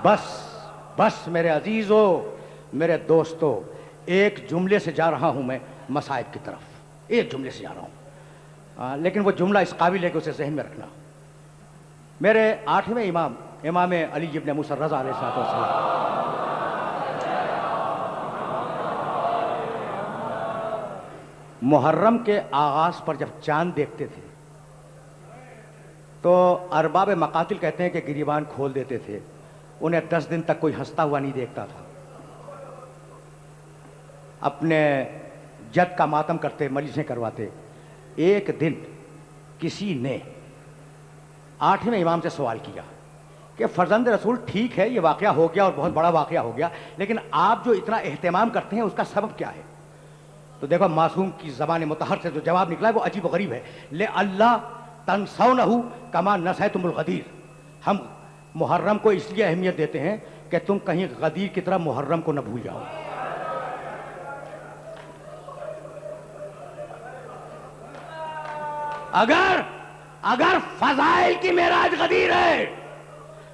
बस बस मेरे अजीजों, मेरे दोस्तों, एक जुमले से जा रहा हूं मैं मसाइब की तरफ, एक जुमले से जा रहा हूं, लेकिन वो जुमला इस काबिल है कि उसे जहन में रखना। मेरे 8वें इमाम इमाम अली इब्न मूसा रज़ा अलैहिस्सलाम मुहर्रम के आगाज पर जब चांद देखते थे तो अरबाब मकातिल कहते हैं कि गिरीबान खोल देते थे। उन्हें 10 दिन तक कोई हंसता हुआ नहीं देखता था। अपने जद का मातम करते, मजलिसें करवाते। एक दिन किसी ने 8वें इमाम से सवाल किया कि फर्जंद रसूल, ठीक है ये वाक़या हो गया और बहुत बड़ा वाक़या हो गया, लेकिन आप जो इतना एहतमाम करते हैं उसका सबब क्या है? तो देखो मासूम की ज़बान मुतहर से जो जवाब निकला है वो अजीब व गरीब है। ले अल्लाह तनसौनहु कमा नसैतुमुल गदीर। हम मुहर्रम को इसलिए अहमियत देते हैं कि तुम कहीं गदीर की तरह मुहर्रम को न भूल जाओ। अगर फजाइल की मेराज गदीर है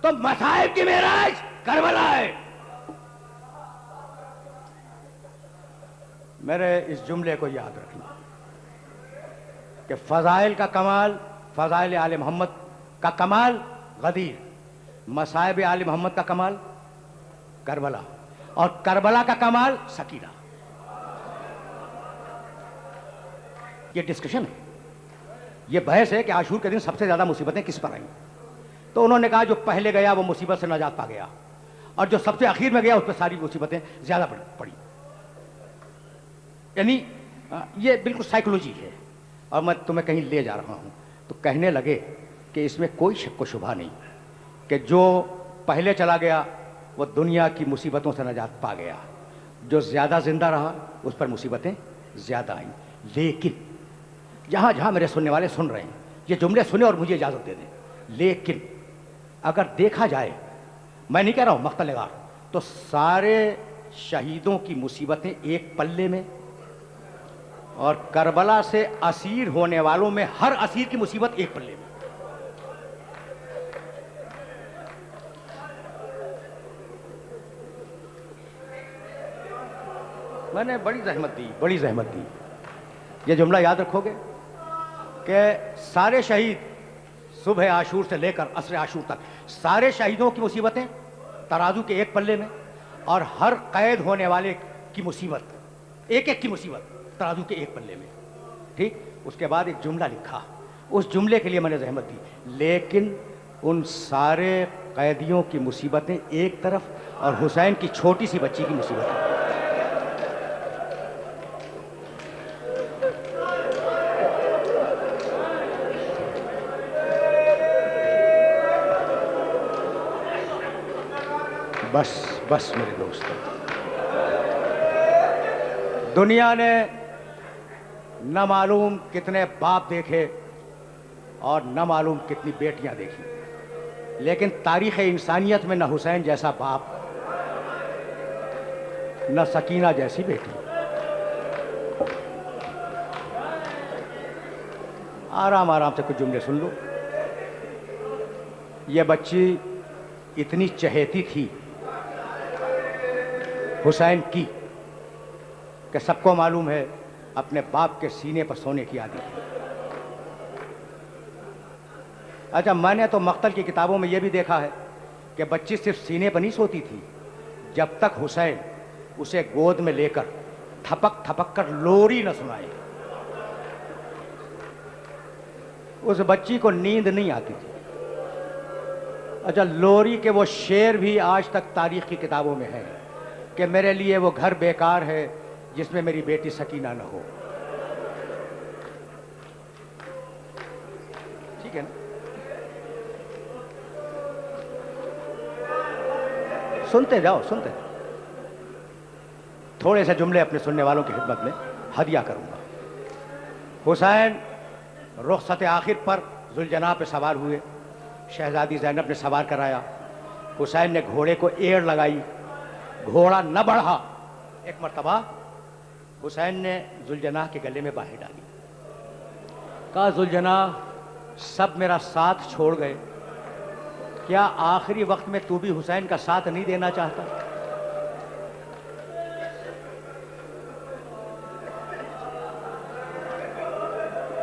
तो मसाइब की मेराज करबला है। मेरे इस जुमले को याद रखना कि फजाइल का कमाल, फजाइल आले मोहम्मद का कमाल गदीर, मसाइब आले मोहम्मद का कमाल करबला, और करबला का कमाल सकीना। ये डिस्कशन है, ये बहस है कि आशूर के दिन सबसे ज्यादा मुसीबतें किस पर आई। तो उन्होंने कहा जो पहले गया वो मुसीबत से नजात पा गया, और जो सबसे आखिर में गया उस पर सारी मुसीबतें ज्यादा पड़ी। यानी ये बिल्कुल साइकोलॉजी है। और मैं तुम्हें कहीं ले जा रहा हूं तो कहने लगे कि इसमें कोई शक व शुबा नहीं कि जो पहले चला गया वो दुनिया की मुसीबतों से नजात पा गया, जो ज्यादा जिंदा रहा उस पर मुसीबतें ज्यादा आई। लेकिन जहां जहां मेरे सुनने वाले सुन रहे हैं ये जुमले सुने और मुझे इजाजत दे दें। लेकिन अगर देखा जाए, मैं नहीं कह रहा हूं मख्तल लगार, तो सारे शहीदों की मुसीबतें एक पल्ले में, और करबला से असीर होने वालों में हर असीर की मुसीबत एक पल्ले में। मैंने बड़ी जहमत दी। ये जुमला याद रखोगे कि सारे शहीद सुबह आशूर से लेकर असर आशूर तक सारे शहीदों की मुसीबतें तराजू के एक पल्ले में, और हर कैद होने वाले की मुसीबत एक एक की मुसीबत तराजू के एक पल्ले में। ठीक, उसके बाद एक जुमला लिखा, उस जुमले के लिए मैंने जहमत दी। लेकिन उन सारे कैदियों की मुसीबतें एक तरफ और हुसैन की छोटी सी बच्ची की मुसीबतें। बस मेरे दोस्तों, दुनिया ने न मालूम कितने बाप देखे और न मालूम कितनी बेटियां देखी, लेकिन तारीख़ इंसानियत में न हुसैन जैसा बाप, न सकीना जैसी बेटी। आराम आराम से कुछ जुमले सुन लो। ये बच्ची इतनी चहेती थी हुसैन की कि सबको मालूम है अपने बाप के सीने पर सोने की आदत है। अच्छा, मैंने तो मख्तल की किताबों में यह भी देखा है कि बच्ची सिर्फ सीने पर नहीं सोती थी, जब तक हुसैन उसे गोद में लेकर थपक थपक कर लोरी न सुनाए उस बच्ची को नींद नहीं आती थी। अच्छा, लोरी के वो शेर भी आज तक तारीख की किताबों में है कि मेरे लिए वो घर बेकार है जिसमें मेरी बेटी सकीना न हो। ठीक है ना? सुनते जाओ, सुनते जाओ। थोड़े से जुमले अपने सुनने वालों की खिदमत में हदिया करूंगा। हुसैन रुखसत आखिर पर जुलजना पे सवार हुए। शहजादी ज़ैनब ने सवार कराया। हुसैन ने घोड़े को एड़ लगाई, घोड़ा न बढ़ा। एक मर्तबा हुसैन ने जुलजना के गले में बाहें डाली, कहा जुलजना सब मेरा साथ छोड़ गए, क्या आखिरी वक्त में तू भी हुसैन का साथ नहीं देना चाहता?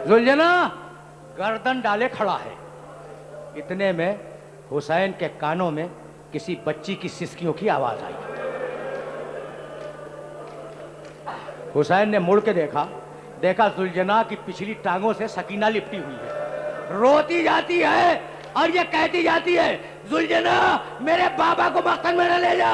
जुलझना गर्दन डाले खड़ा है। इतने में हुसैन के कानों में किसी बच्ची की सिसकियों की आवाज आई। हुसैन ने मुड़ के देखा जुलझना की पिछली टांगों से सकीना लिपटी हुई है, रोती जाती है और ये कहती जाती है, जुलझना मेरे बाबा को मक्तल में न ले जा।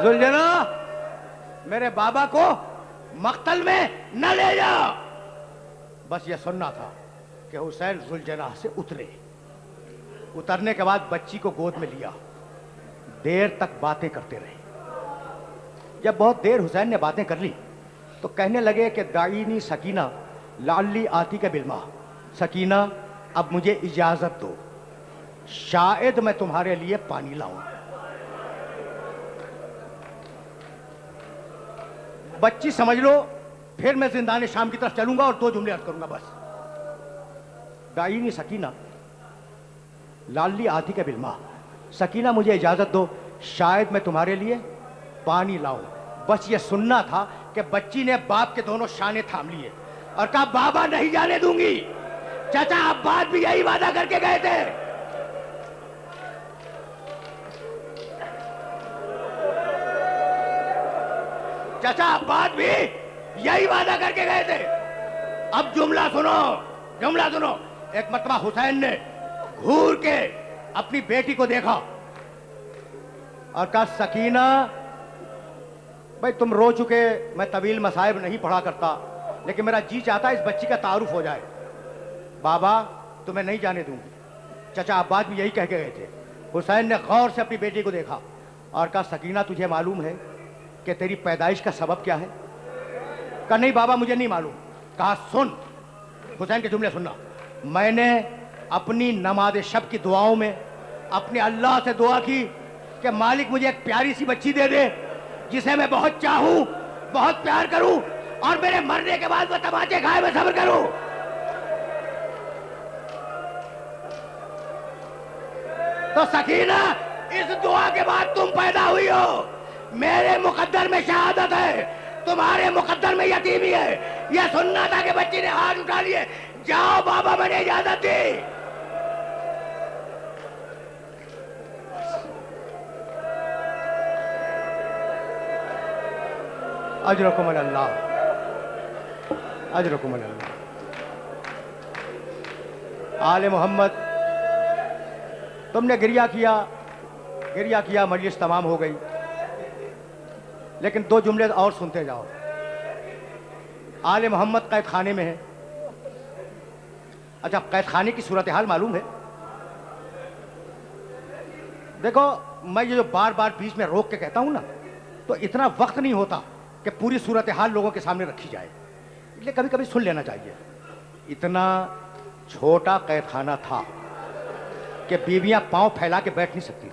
जुलझना मेरे बाबा को मक्तल में न ले जा। बस ये सुनना था कि हुसैन जुलझना से उतरने के बाद बच्ची को गोद में लिया। देर तक बातें करते रहे। जब बहुत देर हुसैन ने बातें कर ली तो कहने लगे कि दाईनी सकीना लाली आती के बिल्मा, सकीना अब मुझे इजाजत दो, शायद मैं तुम्हारे लिए पानी लाऊं। बच्ची समझ लो, फिर मैं जिंदाने शाम की तरफ चलूंगा और 2 जुमले अर्ज करूंगा बस। दाईनी सकीना लाली आती के बिल्मा, सकीना मुझे इजाजत दो, शायद मैं तुम्हारे लिए पानी लाऊं। बस ये सुनना था कि बच्ची ने बाप के दोनों शाने थाम लिए और कहा, बाबा नहीं जाने दूंगी। चाचा अब्बास भी यही वादा करके गए थे। चाचा अब्बास भी यही वादा करके गए थे। अब जुमला सुनो। एक मर्तबा हुसैन ने घूर के अपनी बेटी को देखा और कहा, सकीना भाई तुम रो चुके, मैं तवील मसाइब नहीं पढ़ा करता, लेकिन मेरा जी चाहता है इस बच्ची का तारुफ हो जाए। बाबा तुम्हें नहीं जाने दूंगी। चाचा अब्बास भी यही कह के गए थे। हुसैन ने गौर से अपनी बेटी को देखा और कहा, सकीना तुझे मालूम है कि तेरी पैदाइश का सबब क्या है? कहा, नहीं बाबा मुझे नहीं मालूम। कहा, सुन, हुसैन के जुमले सुनना। मैंने अपनी नमाज शब की दुआओं में अपने अल्लाह से दुआ की कि मालिक मुझे एक प्यारी सी बच्ची दे दे जिसे मैं बहुत चाहूं, बहुत प्यार करूं और मेरे मरने के बाद वो तमाचे खाए मैं सब्र करूं। तो सकीना इस दुआ के बाद तुम पैदा हुई हो। मेरे मुकद्दर में शहादत है, तुम्हारे मुकद्दर में यतीमी है। यह सुनना था कि बच्ची ने हाथ उठा लिए। जाओ बाबा मैंने इजाजत दी। अजरकुम अल्लाह, अजरकुम अल्लाह। आले मोहम्मद तुमने गिरिया किया, मजलिस तमाम हो गई, लेकिन 2 जुमले और सुनते जाओ। आले मोहम्मद कैद खाने में है। अच्छा, कैद खाने की सूरत हाल मालूम है? देखो, मैं ये जो बार बार बीच में रोक के कहता हूं ना, तो इतना वक्त नहीं होता कि पूरी सूरत हाल लोगों के सामने रखी जाए, इसलिए कभी कभी सुन लेना चाहिए। इतना छोटा कैद खाना था कि बीवियां पांव फैला के बैठ नहीं सकती।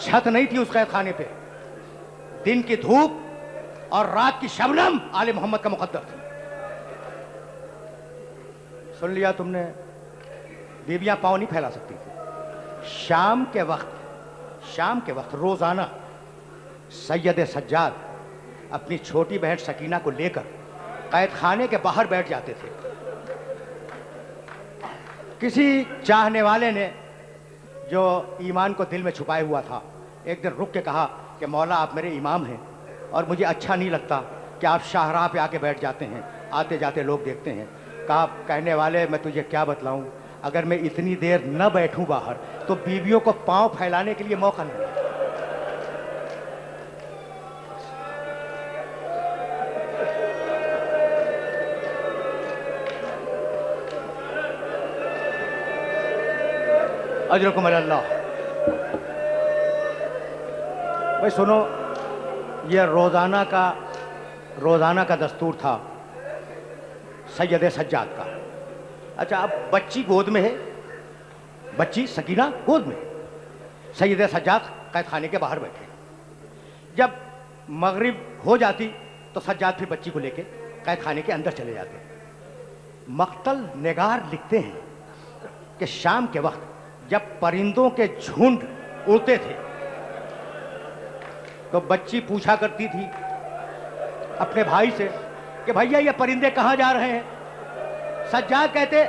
छत नहीं थी उस कैद खाने पे। दिन की धूप और रात की शबनम आले मोहम्मद का मुकद्दर थी। सुन लिया तुमने, बीवियां पांव नहीं फैला सकती थी। शाम के वक्त रोजाना सैयद सज्जाद अपनी छोटी बहन सकीना को लेकर कैद खाने के बाहर बैठ जाते थे। किसी चाहने वाले ने जो ईमान को दिल में छुपाए हुआ था, एक दिन रुक के कहा कि मौला आप मेरे इमाम हैं और मुझे अच्छा नहीं लगता कि आप शाहराह पे आके बैठ जाते हैं, आते जाते लोग देखते हैं। कहा, कहने वाले मैं तुझे क्या बतलाऊं, अगर मैं इतनी देर न बैठूं बाहर तो बीवियों को पांव फैलाने के लिए मौका नहीं। अजरकुम अल्लाह। भाई सुनो, ये रोजाना का दस्तूर था सैयद सज्जाद का। अच्छा, अब बच्ची गोद में है, बच्ची सकीना गोद में, सैयद सज्जाद कैद खाने के बाहर बैठे। जब मगरिब हो जाती तो सज्जाद फिर बच्ची को लेके कैद खाने के अंदर चले जाते। मक्तल निगार लिखते हैं कि शाम के वक्त जब परिंदों के झुंड उड़ते थे तो बच्ची पूछा करती थी अपने भाई से कि भैया ये परिंदे कहाँ जा रहे हैं। सज्जाद कहते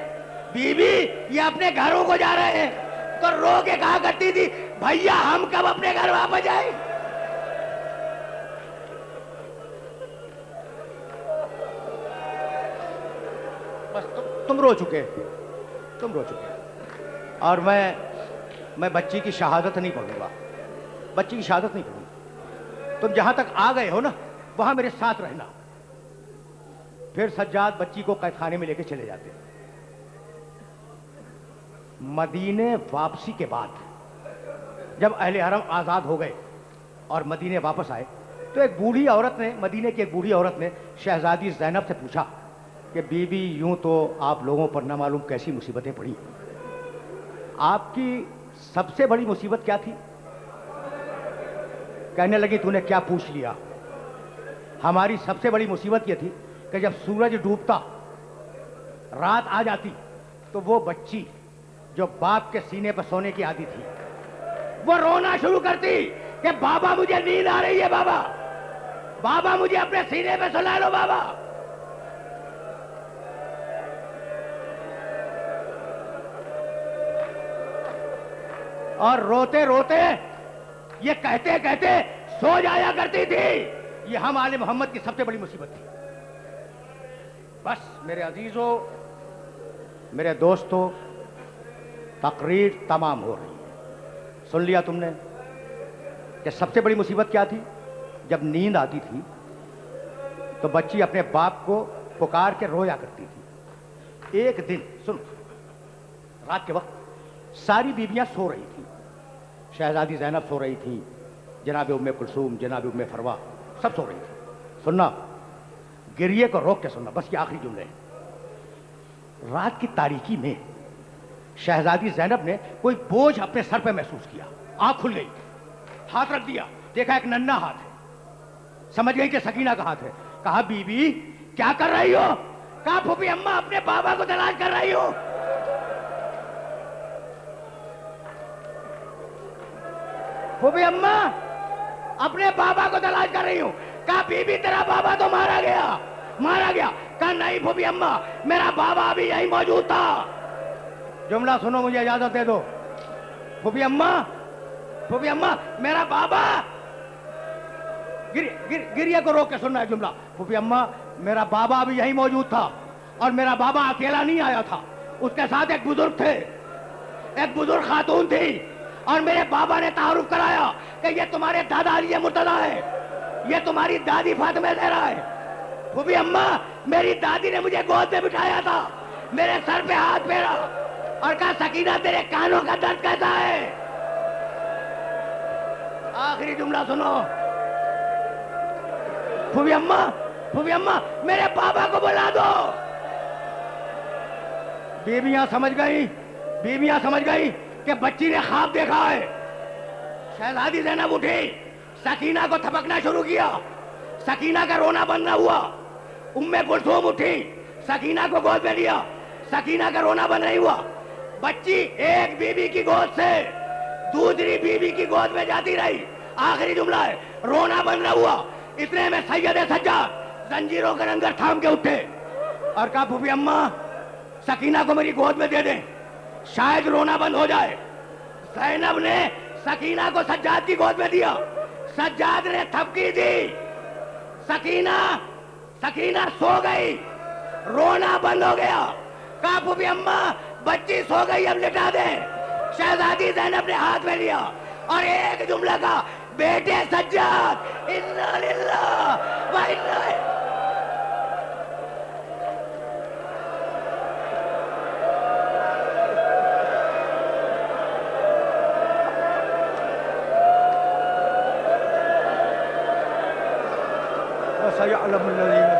बीबी ये अपने घरों को जा रहे हैं। तो रो के कहा करती थी भैया हम कब अपने घर वापस जाए। बस तुम रो चुके, तुम रो चुके। और मैं बच्ची की शहादत नहीं पढ़ूंगा, बच्ची की शहादत नहीं पढ़ूंगा। तुम जहां तक आ गए हो ना वहां मेरे साथ रहना। फिर सज्जाद बच्ची को कैद खाने में लेके चले जाते। मदीने वापसी के बाद जब अहले हरम आजाद हो गए और मदीने वापस आए तो एक बूढ़ी औरत ने, मदीने की एक बूढ़ी औरत ने शहजादी ज़ैनब से पूछा कि बीबी यूं तो आप लोगों पर न मालूम कैसी मुसीबतें पड़ी, आपकी सबसे बड़ी मुसीबत क्या थी। कहने लगी तूने क्या पूछ लिया। हमारी सबसे बड़ी मुसीबत यह थी कि जब सूरज डूबता रात आ जाती तो वो बच्ची जो बाप के सीने पर सोने की आदी थी वो रोना शुरू करती कि बाबा मुझे नींद आ रही है, बाबा बाबा मुझे अपने सीने पे सुला लो बाबा। और रोते रोते ये कहते कहते सो जाया करती थी। ये हम आले मोहम्मद की सबसे बड़ी मुसीबत थी। बस मेरे अजीजों, मेरे दोस्तों, तकरीर तमाम हो रही है। सुन लिया तुमने कि सबसे बड़ी मुसीबत क्या थी। जब नींद आती थी तो बच्ची अपने बाप को पुकार के रोया करती थी। एक दिन सुन, रात के वक्त सारी बीबियां सो रही थी। शहजादी ज़ैनब सो रही थी, जनाब उम्मे कुलसूम, जनाब उम्मे फरवा सब सो रही थी। सुनना, गिरिए को रोक के सुनना, बस ये आखिरी जुमले हैं। रात की तारीकी में शहजादी ज़ैनब ने कोई बोझ अपने सर पे महसूस किया। आंख खुल गई, हाथ रख दिया, देखा एक नन्हा हाथ है। समझ गई कि सकीना का हाथ है। कहा बीबी क्या कर रही हो। कहा फूफी अम्मा अपने बाबा को तलाश कर रही हो। फूफी अम्मा अपने बाबा को तलाश कर रही हूं। कहा बीबी तेरा बाबा तो मारा गया, मारा गया। कहा नहीं फूफी अम्मा मेरा बाबा अभी यही मौजूद था। जुमला सुनो, मुझे इजाजत दे दो। फूफी अम्मा, फूफी अम्मा मेरा बाबा, गिरिया को रोक के सुनना है जुमला। फूफी अम्मा मेरा बाबा अभी यही मौजूद था और मेरा बाबा अकेला नहीं आया था, उसके साथ एक बुजुर्ग थे, एक बुजुर्ग खातून थी। और मेरे बाबा ने तारुफ कराया कि ये तुम्हारे दादा अली मुर्तजा है, ये तुम्हारी दादी फातिमा ज़हरा है। फूफी अम्मा मेरी दादी ने मुझे गोद में बिठाया था, मेरे सर पे हाथ फेरा और कहा सकीना तेरे कानों का दर्द कैसा है। आखिरी जुमला सुनो। फूफी अम्मा, फूफी अम्मा मेरे बाबा को बुला दो। बीबियां समझ गई, बीबियां समझ गई कि बच्ची ने ख्वाब देखा है। शहजादी ज़ैनब उठी, सकीना को थपकना शुरू किया। सकीना का रोना बंद न हुआ। उम्मे कुलसूम उठी, सकीना को गोद में लिया। सकीना का रोना बंद नहीं हुआ। बच्ची एक बीबी की गोद से दूसरी बीबी की गोद में जाती रही। आखिरी जुमला है, रोना बंद न हुआ। इतने में सैयद सज्जाद जंजीरों के अंदर थाम के उठे और कहा फूफी अम्मा सकीना को मेरी गोद में दे दें, शायद रोना बंद हो जाए। ज़ैनब ने सकीना को सज्जाद की गोद में दिया। सज्जाद ने थपकी दी। सकीना, सकीना सो गई, रोना बंद हो गया। कहा फूफी अम्मा बच्ची सो गई, अब लिटा दे। शहजादी ज़ैनब ने हाथ में लिया और एक जुमला का, बेटे सज्जाद इन्ना लिल्लाह व इन्ना सयअलमुल लज़ीना